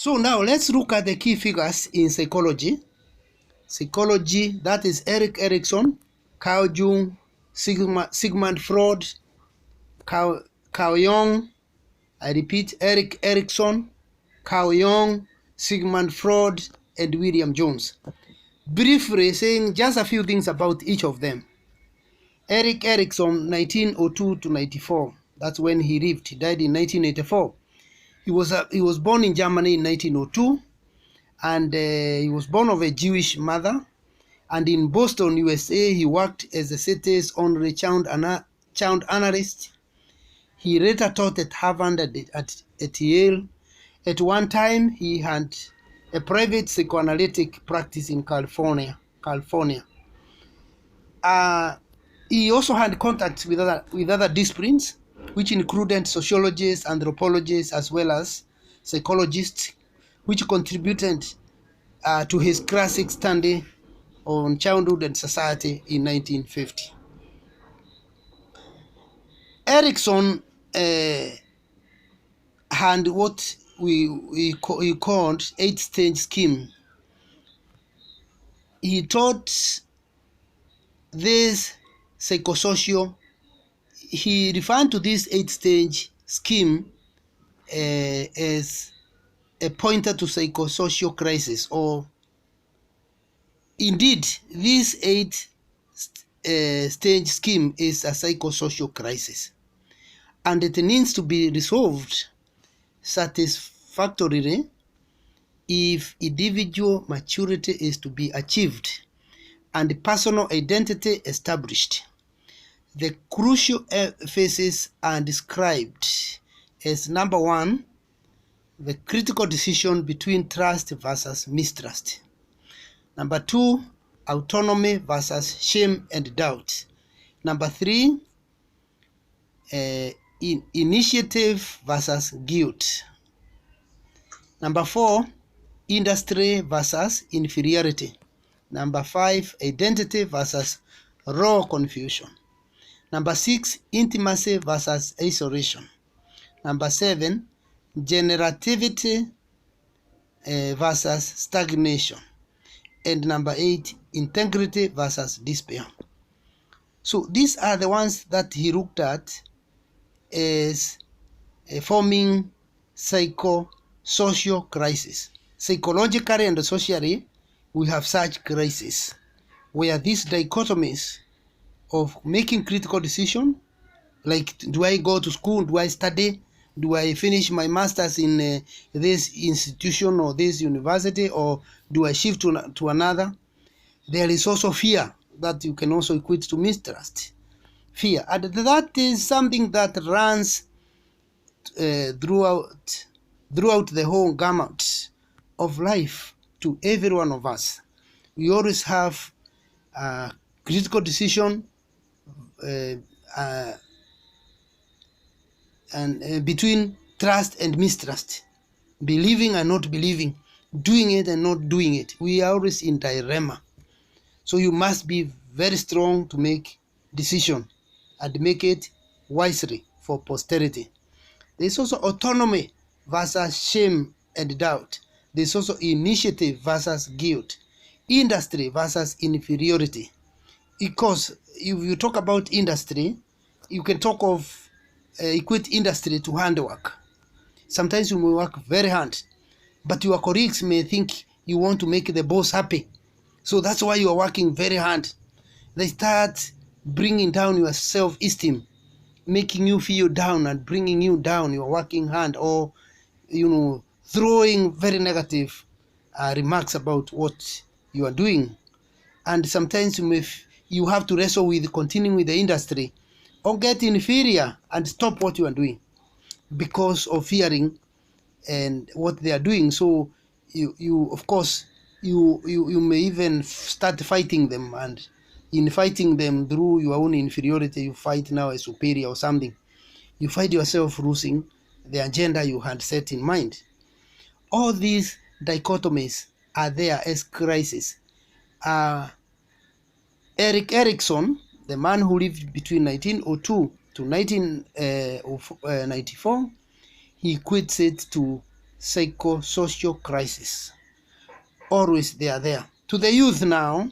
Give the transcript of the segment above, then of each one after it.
So now let's look at the key figures in psychology. Psychology, that is Erickson, Carl Jung, Sigmund Freud, Carl Jung, I repeat, Erickson, Carl Jung, Sigmund Freud, and William Jones. Briefly saying just a few things about each of them. Erickson, 1902 to 94. That's when he lived. He died in 1984. He was born in Germany in 1902, and he was born of a Jewish mother. And in Boston, USA, he worked as the city's only child analyst. He later taught at Harvard and at Yale. At one time, he had a private psychoanalytic practice in California. He also had contact with other disciplines, which included sociologists, anthropologists, as well as psychologists, which contributed to his classic study on childhood and society in 1950. Erickson had what he called 8-stage scheme. He taught this psychosocial. He referred to this 8-stage scheme as a pointer to psychosocial crisis, or indeed, this 8-stage scheme is a psychosocial crisis, and it needs to be resolved satisfactorily if individual maturity is to be achieved and personal identity established. The crucial phases are described as: number 1, the critical decision between trust versus mistrust. Number 2, autonomy versus shame and doubt. Number 3, initiative versus guilt. Number 4, industry versus inferiority. Number 5, identity versus raw confusion. Number 6, intimacy versus isolation. Number 7, generativity versus stagnation. And number 8, integrity versus despair. So these are the ones that he looked at as forming psychosocial crisis. Psychologically and socially, we have such crises where these dichotomies of making critical decision, like, do I go to school, do I study, do I finish my master's in this institution or this university, or do I shift to another? There is also fear that you can also equate to mistrust. Fear, and that is something that runs throughout the whole gamut of life to every one of us. We always have critical decision and between trust and mistrust, believing and not believing, doing it and not doing it. We are always in dilemma. So you must be very strong to make decision and make it wisely for posterity. There is also autonomy versus shame and doubt. There is also initiative versus guilt, industry versus inferiority. Because if you talk about industry, you can talk of equate industry to handwork. Sometimes you may work very hard, but your colleagues may think you want to make the boss happy. So that's why you are working very hard. They start bringing down your self-esteem, making you feel down and bringing you down. You are working hard, or throwing very negative remarks about what you are doing. And sometimes you have to wrestle with continuing with the industry, or get inferior and stop what you are doing because of fearing and what they are doing. So you of course you may even start fighting them, and in fighting them through your own inferiority, you fight now a superior or something. You find yourself losing the agenda you had set in mind. All these dichotomies are there as crises. Erickson, the man who lived between 1902 to 1994, he equates it to psychosocial crisis. Always they are there. To the youth now,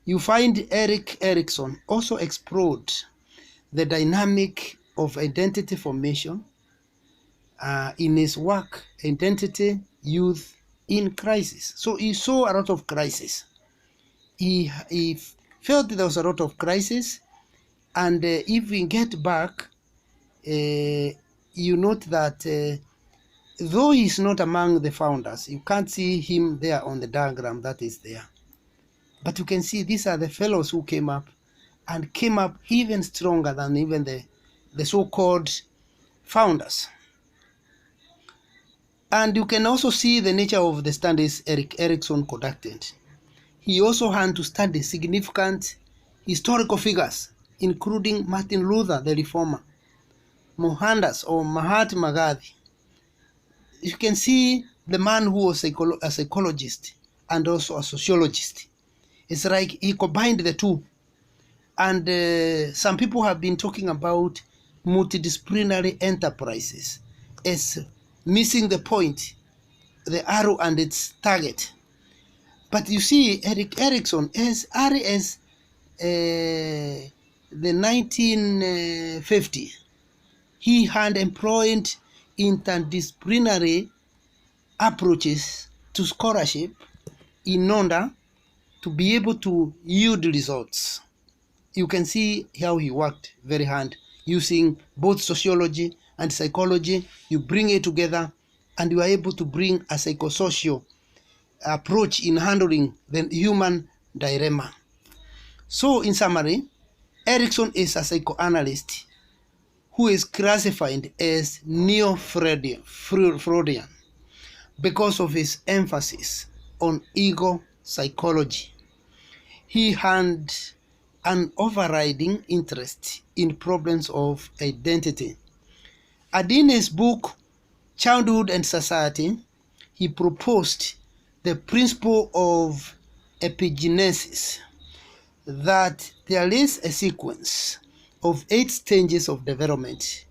you find Erickson also explored the dynamic of identity formation in his work, Identity, Youth in Crisis. So he saw a lot of crisis. He felt there was a lot of crisis, and if we get back, you note that though he's not among the founders, you can't see him there on the diagram that is there. But you can see these are the fellows who came up even stronger than even the so-called founders. And you can also see the nature of the studies Erickson conducted. He also had to study significant historical figures, including Martin Luther, the reformer, Mohandas or Mahatma Gandhi. You can see the man who was a psychologist and also a sociologist. It's like he combined the two. And some people have been talking about multidisciplinary enterprises as missing the point, the arrow and its target. But you see, Erickson, as early as the 1950, he had employed interdisciplinary approaches to scholarship in order to be able to yield results. You can see how he worked very hard using both sociology and psychology. You bring it together and you are able to bring a psychosocial approach in handling the human dilemma. So in summary, Erickson is a psychoanalyst who is classified as neo-Freudian because of his emphasis on ego psychology. He had an overriding interest in problems of identity. And in his book, Childhood and Society, he proposed the principle of epigenesis, that there is a sequence of 8 stages of development,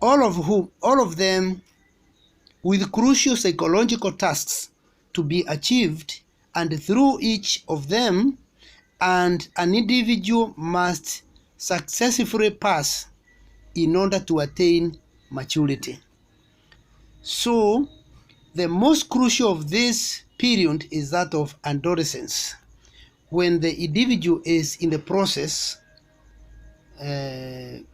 all of them with crucial psychological tasks to be achieved, and through each of them, and an individual must successfully pass in order to attain maturity. So, the most crucial of this period is that of adolescence, when the individual is in the process through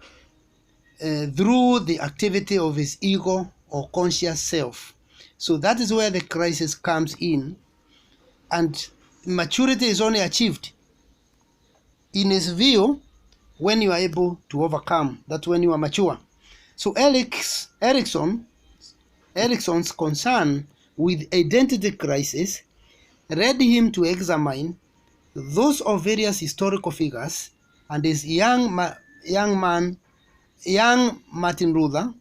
the activity of his ego or conscious self. So that is where the crisis comes in, and maturity is only achieved, in his view, when you are able to overcome, that's when you are mature. So Erickson's concern with identity crisis led him to examine those of various historical figures, and his young Martin Luther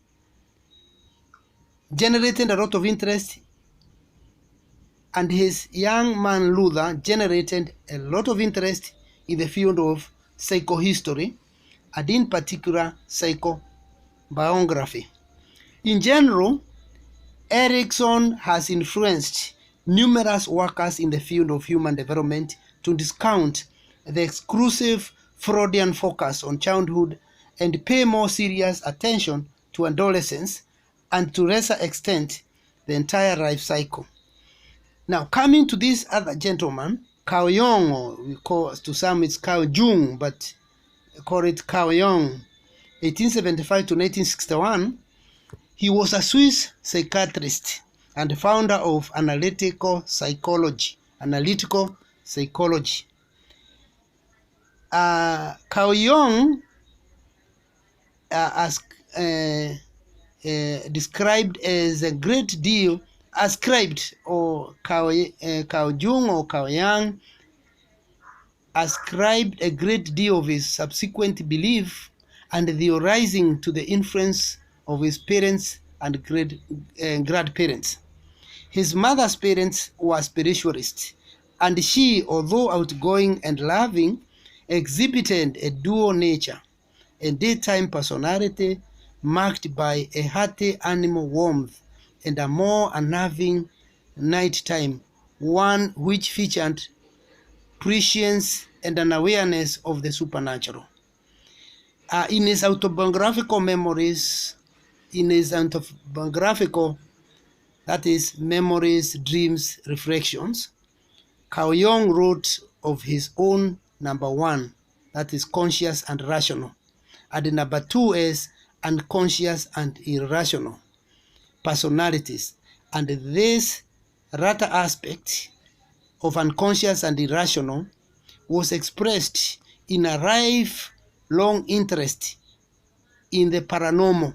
generated a lot of interest, and his young man Luther generated a lot of interest in the field of psychohistory, and in particular psychobiography. In general, Erickson has influenced numerous workers in the field of human development to discount the exclusive Freudian focus on childhood and pay more serious attention to adolescence, and to lesser extent the entire life cycle. Now, coming to this other gentleman, Carl Jung, or we call, to some it's Carl Jung, but call it Carl Jung, 1875 to 1961, he was a Swiss psychiatrist and founder of analytical psychology. Carl Jung described as a great deal, ascribed, or Carl Jung or Carl Jung ascribed a great deal of his subsequent belief and theorizing to the influence of his parents and grandparents. His mother's parents were spiritualists, and she, although outgoing and loving, exhibited a dual nature, a daytime personality marked by a hearty animal warmth and a more unnerving night time, one which featured prescience and an awareness of the supernatural. In his autobiographical memories, that is, Memories, Dreams, Reflections, Carl Jung wrote of his own number one, that is conscious and rational, and number two is unconscious and irrational personalities. And this latter aspect of unconscious and irrational was expressed in a lifelong interest in the paranormal.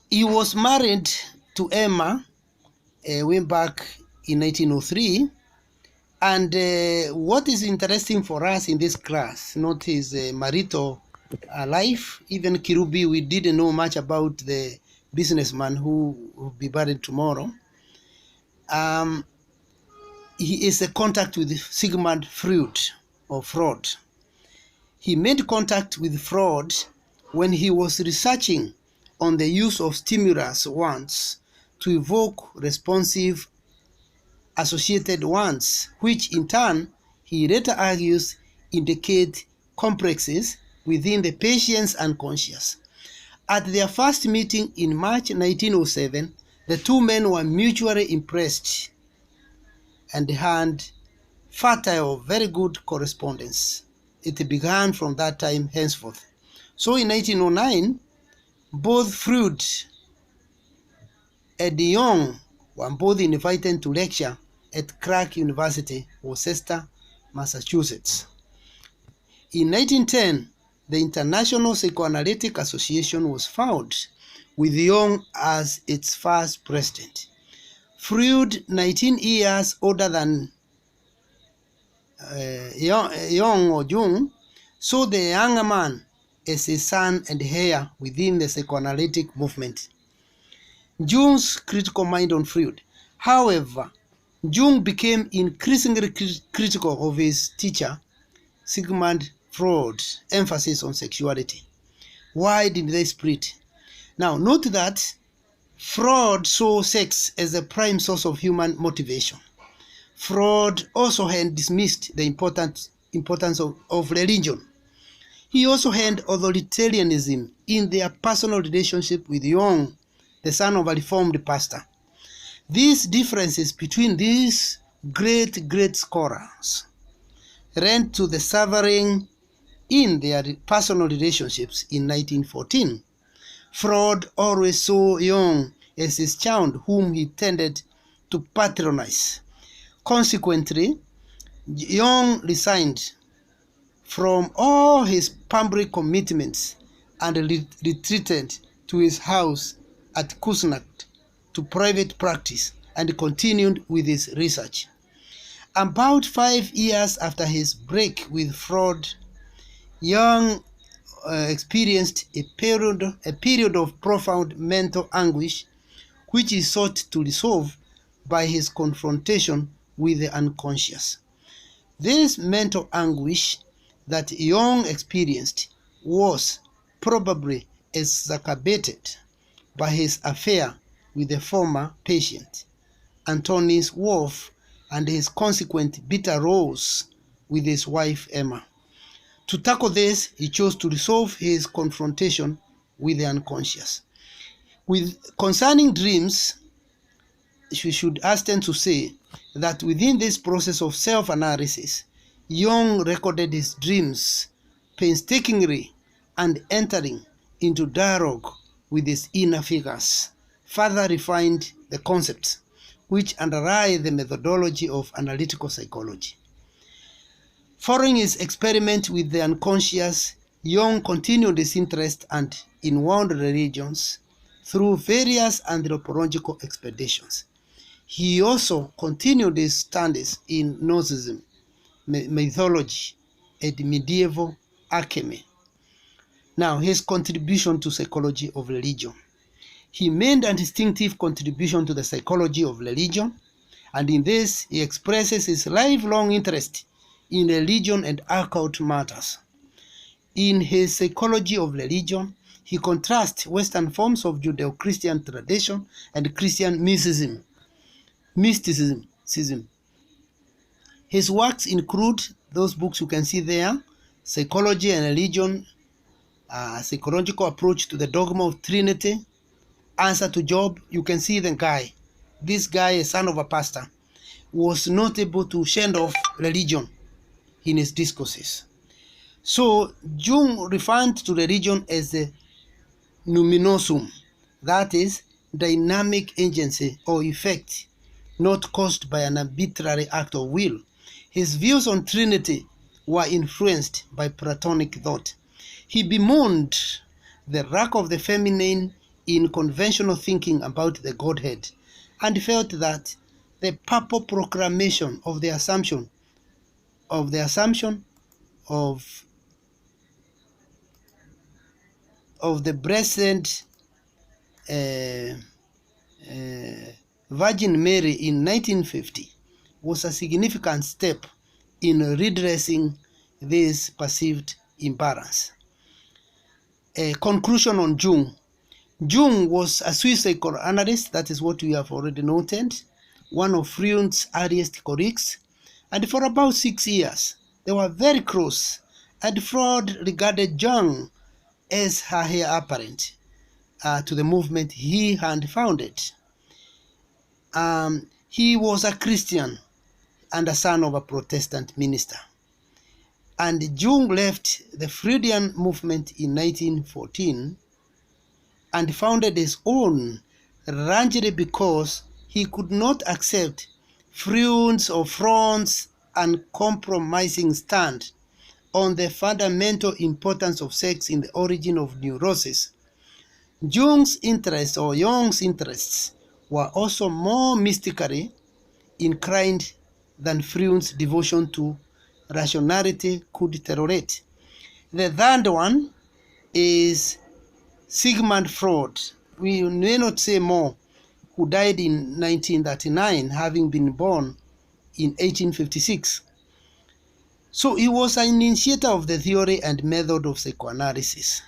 He was married to Emma way back in 1903, and what is interesting for us in this class, not his marital life. Even Kirubi, we didn't know much about the businessman who will be married tomorrow. He is a contact with Sigmund Freud or Freud. He made contact with Freud when he was researching on the use of stimulus ones to evoke responsive associated ones, which in turn, he later argues, indicate complexes within the patient's unconscious. At their first meeting in March 1907, the two men were mutually impressed and had fertile, very good correspondence. It began from that time henceforth. So in 1909, both Freud and Jung were both invited to lecture at Clark University, Worcester, Massachusetts. In 1910, the International Psychoanalytic Association was founded, with Jung as its first president. Freud, 19 years older than Jung or Jung, saw the younger man as his son and heir within the psychoanalytic movement. Jung's critical mind on Freud. However, Jung became increasingly critical of his teacher, Sigmund Freud's emphasis on sexuality. Why did they split? Now, note that Freud saw sex as the prime source of human motivation. Freud also had dismissed the importance of religion. He also had authoritarianism in their personal relationship with Jung, the son of a reformed pastor. These differences between these great scholars led to the severing in their personal relationships in 1914. Freud always saw Jung as his child whom he tended to patronize. Consequently, Jung resigned from all his public commitments and retreated to his house at Kuznets to private practice and continued with his research. About 5 years after his break with Freud, Jung experienced a period of profound mental anguish, which he sought to resolve by his confrontation with the unconscious. This mental anguish that Jung experienced was probably exacerbated by his affair with the former patient, Antonis Wolff, and his consequent bitter rows with his wife Emma. To tackle this, he chose to resolve his confrontation with the unconscious. Concerning dreams, we should hasten to say that within this process of self-analysis, Jung recorded his dreams painstakingly and entering into dialogue with his inner figures, further refined the concepts which underlie the methodology of analytical psychology. Following his experiment with the unconscious, Jung continued his interest in world religions through various anthropological expeditions. He also continued his studies in Gnosticism, mythology, and medieval alchemy. Now, his contribution to psychology of religion. He made a distinctive contribution to the psychology of religion, and in this, he expresses his lifelong interest in religion and occult matters. In his psychology of religion, He contrasts Western forms of Judeo-Christian tradition and Christian mysticism. His works include those books you can see there: Psychology and Religion, Psychological Approach to the Dogma of Trinity, Answer to Job. You can see the guy. This guy, a son of a pastor, was not able to shed off religion in his discourses. So Jung referred to religion as a numinosum, that is, dynamic agency or effect, not caused by an arbitrary act of will. His views on Trinity were influenced by Platonic thought. He bemoaned the lack of the feminine in conventional thinking about the Godhead, and felt that the papal proclamation of the assumption of the blessed Virgin Mary in 1950 was a significant step in redressing this perceived imbalance. A conclusion on Jung. Jung was a Swiss psychoanalyst, that is what we have already noted, one of Freud's earliest colleagues, and for about 6 years they were very close, and Freud regarded Jung as her heir apparent to the movement he had founded. He was a Christian and a son of a Protestant minister. And Jung left the Freudian movement in 1914 and founded his own, largely because he could not accept Freud's uncompromising stand on the fundamental importance of sex in the origin of neurosis. Jung's interests were also more mystically inclined than Freud's devotion to rationality could tolerate. The third one is Sigmund Freud. We may not say more, who died in 1939, having been born in 1856. So he was an initiator of the theory and method of psychoanalysis.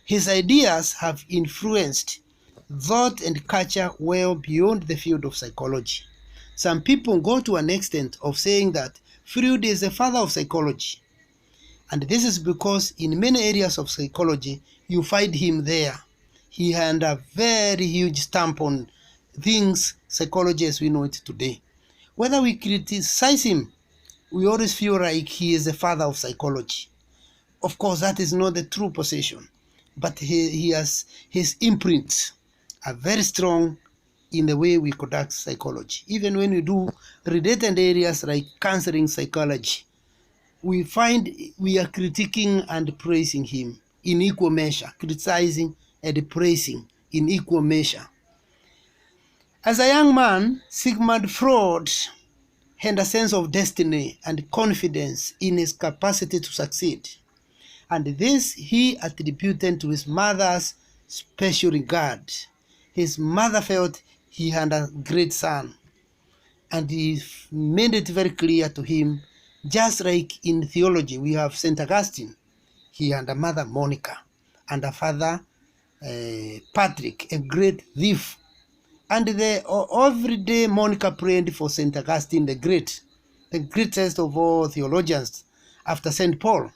His ideas have influenced thought and culture well beyond the field of psychology. Some people go to an extent of saying that Freud is the father of psychology. And this is because in many areas of psychology, you find him there. He had a very huge stamp on things, psychology as we know it today. Whether we criticize him, we always feel like he is the father of psychology. Of course, that is not the true position, but he has his imprints are very strong in the way we conduct psychology. Even when we do related areas like counseling psychology, we find we are critiquing and praising him in equal measure, criticizing and praising in equal measure. As a young man, Sigmund Freud had a sense of destiny and confidence in his capacity to succeed. And this he attributed to his mother's special regard. His mother felt he had a great son, and he made it very clear to him, just like in theology we have St. Augustine. He had a mother, Monica, and a father, Patrick, a great thief. And every day Monica prayed for St. Augustine the Great, the greatest of all theologians after St. Paul.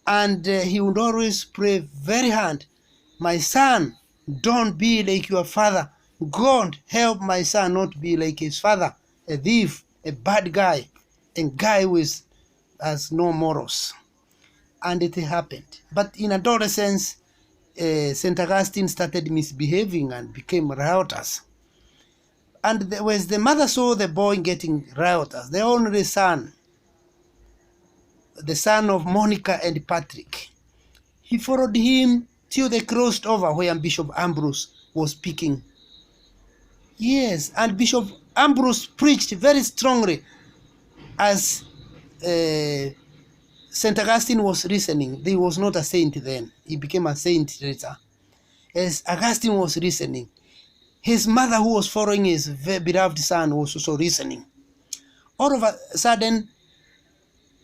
And he would always pray very hard, "My son, don't be like your father. God, help my son not be like his father, a thief, a bad guy, a guy who has no morals." And it happened. But in adolescence, St. Augustine started misbehaving and became riotous. And as the mother saw the boy getting riotous, the only son, the son of Monica and Patrick, he followed him till they crossed over where Bishop Ambrose was speaking. Yes, and Bishop Ambrose preached very strongly as St. Augustine was listening. He was not a saint then. He became a saint later. As Augustine was listening, his mother, who was following his beloved son, was also listening. All of a sudden,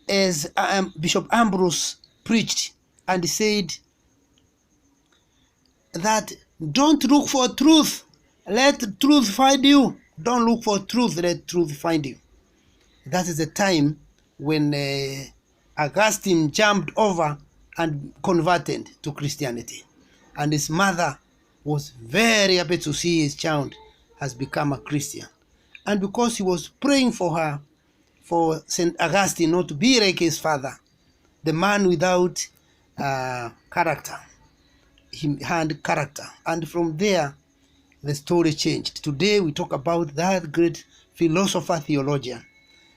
as Bishop Ambrose preached and said, that don't look for truth, let truth find you. Don't look for truth, let truth find you. That is the time when Augustine jumped over and converted to Christianity. And his mother was very happy to see his child has become a Christian. And because he was praying for her, for St. Augustine not to be like his father, the man without character. He had character. And from there, the story changed. Today, we talk about that great philosopher, theologian,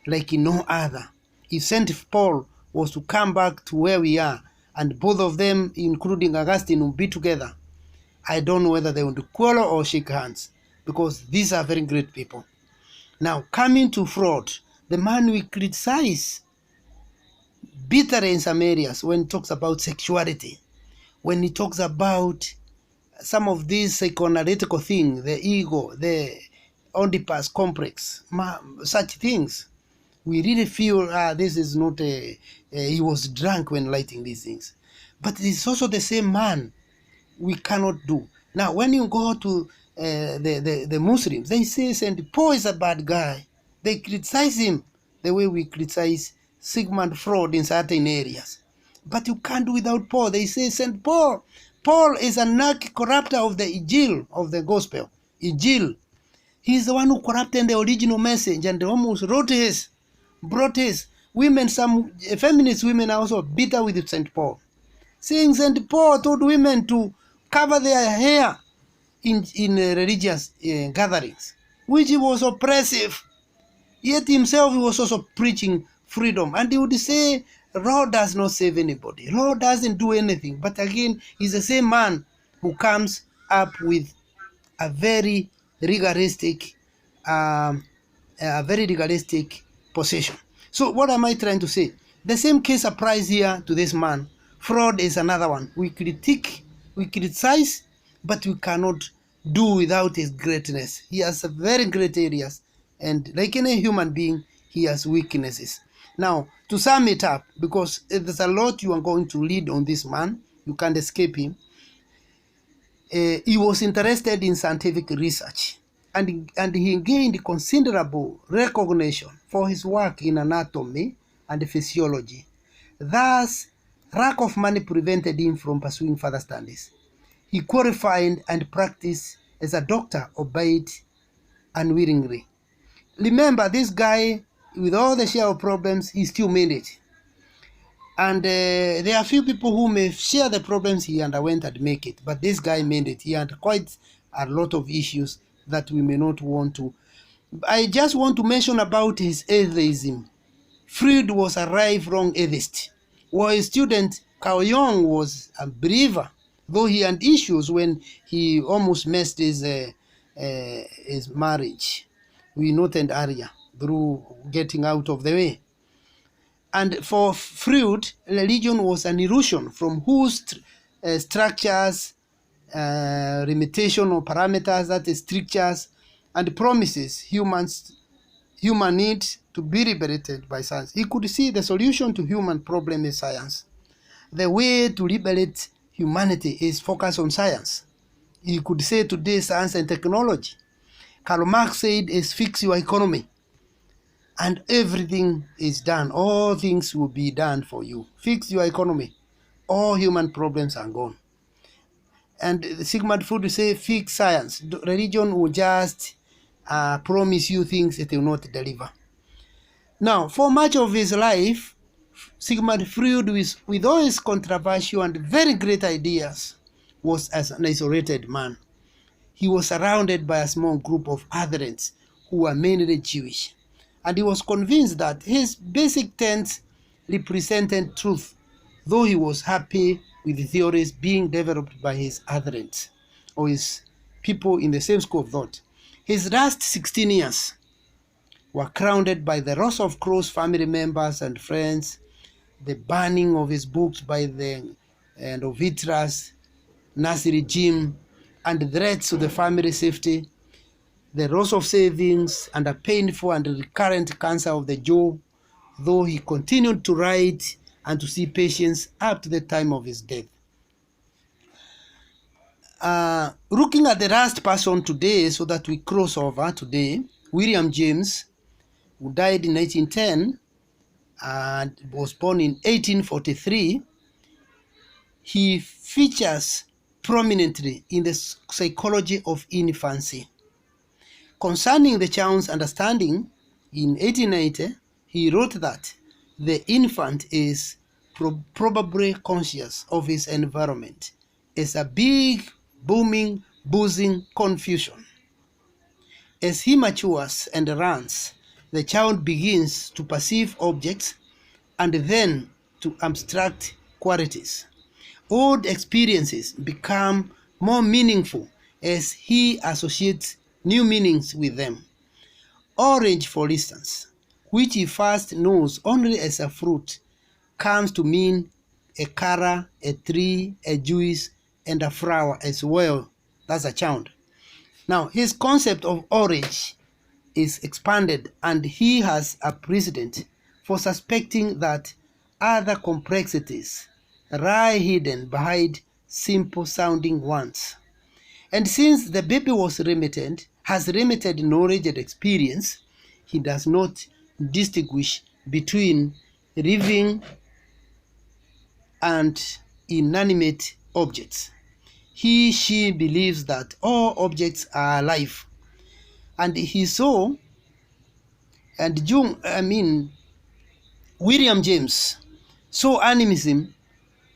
like no other. If St. Paul was to come back to where we are, and both of them, including Augustine, will be together, I don't know whether they would quarrel or shake hands, because these are very great people. Now, coming to Freud, the man we criticize bitterly in some areas when he talks about sexuality, when he talks about some of these psychoanalytical things, the ego, the Oedipus complex, such things, we really feel this is not he was drunk when writing these things. But it's also the same man we cannot do. Now, when you go to the Muslims, they say St. Paul is a bad guy. They criticize him the way we criticize Sigmund Freud in certain areas. But you can't do without Paul. They say St. Paul is a corrupter of the Injil, of the gospel. Injil. He's the one who corrupted the original message and almost brought his. Women, some feminist women are also bitter with St. Paul, saying St. Paul told women to cover their hair in religious gatherings, which was oppressive. Yet himself he was also preaching freedom. And he would say, law does not save anybody. Law doesn't do anything. But again, he's the same man who comes up with a very legalistic position. So what am I trying to say? The same case applies here to this man. Freud is another one. We criticize, but we cannot do without his greatness. He has very great areas, and like any human being, he has weaknesses. Now, to sum it up, because there's a lot you are going to read on this man, you can't escape him. He was interested in scientific research, and he gained considerable recognition for his work in anatomy and physiology. Thus, lack of money prevented him from pursuing further studies. He qualified and practiced as a doctor, albeit unwillingly. Remember, this guy, with all the share of problems, he still made it. And there are few people who may share the problems he underwent and make it, but this guy made it. He had quite a lot of issues that we may not want to. I just want to mention about his atheism. Freud was a lifelong atheist, while his student Carl Jung was a believer, though he had issues when he almost messed his marriage. We noted earlier, through getting out of the way. And for Freud, religion was an illusion from whose structures, limitation or parameters, that is strictures and promises human need to be liberated by science. He could see the solution to human problem is science. The way to liberate humanity is focus on science. He could say today science and technology. Karl Marx said is fix your economy. And everything is done. All things will be done for you. Fix your economy. All human problems are gone. And Sigmund Freud say, fix science. Religion will just promise you things it will not deliver. Now, for much of his life, Sigmund Freud, with all his controversial and very great ideas, was as an isolated man. He was surrounded by a small group of adherents who were mainly Jewish. And he was convinced that his basic tenets represented truth, though he was happy with the theories being developed by his adherents, or his people in the same school of thought. His last 16 years were crowned by the loss of close family members and friends, the banning of his books by the of Hitler's Nazi regime, and threats to the family safety, the loss of savings, and a painful and recurrent cancer of the jaw, though he continued to write and to see patients up to the time of his death. Looking at the last person today, so that we cross over today, William James, who died in 1910 and was born in 1843, he features prominently in the psychology of infancy. Concerning the child's understanding, in 1890, he wrote that the infant is probably conscious of his environment. It's a big, booming, buzzing confusion. As he matures and runs, the child begins to perceive objects and then to abstract qualities. Old experiences become more meaningful as he associates new meanings with them. Orange, for instance, which he first knows only as a fruit, comes to mean a color, a tree, a juice, and a flower as well. That's a child. Now, his concept of orange is expanded, and he has a precedent for suspecting that other complexities lie hidden behind simple-sounding ones. And since the baby has limited knowledge and experience, he does not distinguish between living and inanimate objects. She believes that all objects are alive. And William James saw animism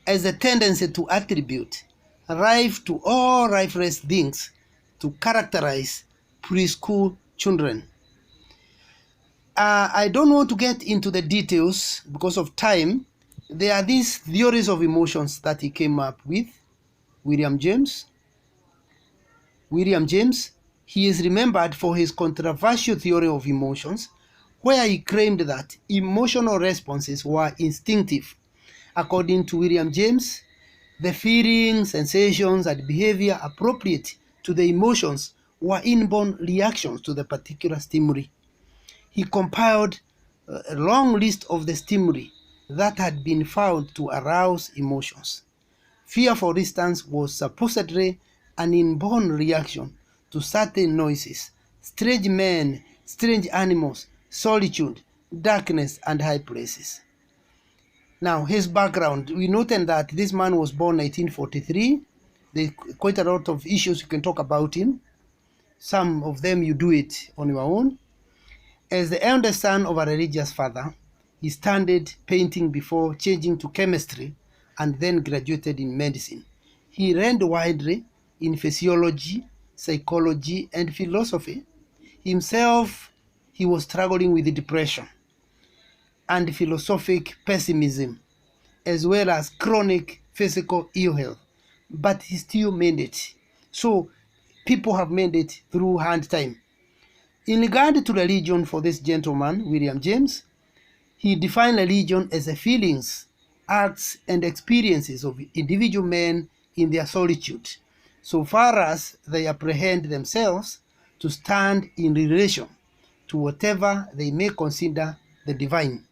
as a tendency to attribute life to all lifeless things to characterize preschool children. I don't want to get into the details because of time. There are these theories of emotions that he came up with, William James. He is remembered for his controversial theory of emotions, where he claimed that emotional responses were instinctive. According to William James, the feelings, sensations, and behavior appropriate to the emotions were inborn reactions to the particular stimuli. He compiled a long list of the stimuli that had been found to arouse emotions. Fear, for instance, was supposedly an inborn reaction to certain noises, strange men, strange animals, solitude, darkness, and high places. Now, his background, we noted that this man was born 1943. There's quite a lot of issues you can talk about him. Some of them you do it on your own. As the eldest son of a religious father, he studied painting before changing to chemistry and then graduated in medicine. He read widely in physiology, psychology, and philosophy. Himself, he was struggling with depression and philosophic pessimism, as well as chronic physical ill health, but he still made it. So people have made it through hard time. In regard to religion for this gentleman, William James, he defined religion as the feelings, acts, and experiences of individual men in their solitude, so far as they apprehend themselves to stand in relation to whatever they may consider the divine.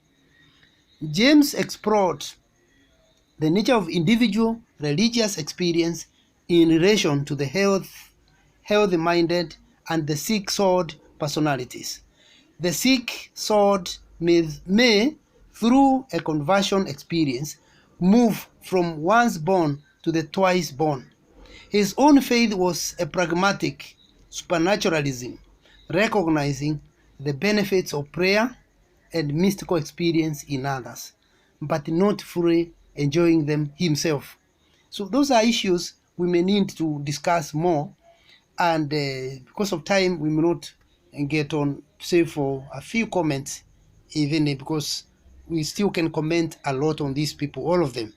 James explored the nature of individual religious experience in relation to the healthy-minded and the sick-souled personalities. The sick-souled may, through a conversion experience, move from once born to the twice born. His own faith was a pragmatic supernaturalism, recognizing the benefits of prayer and mystical experience in others, but not fully enjoying them himself. So those are issues we may need to discuss more, and because of time we may not get on, say, for a few comments, even because we still can comment a lot on these people, all of them.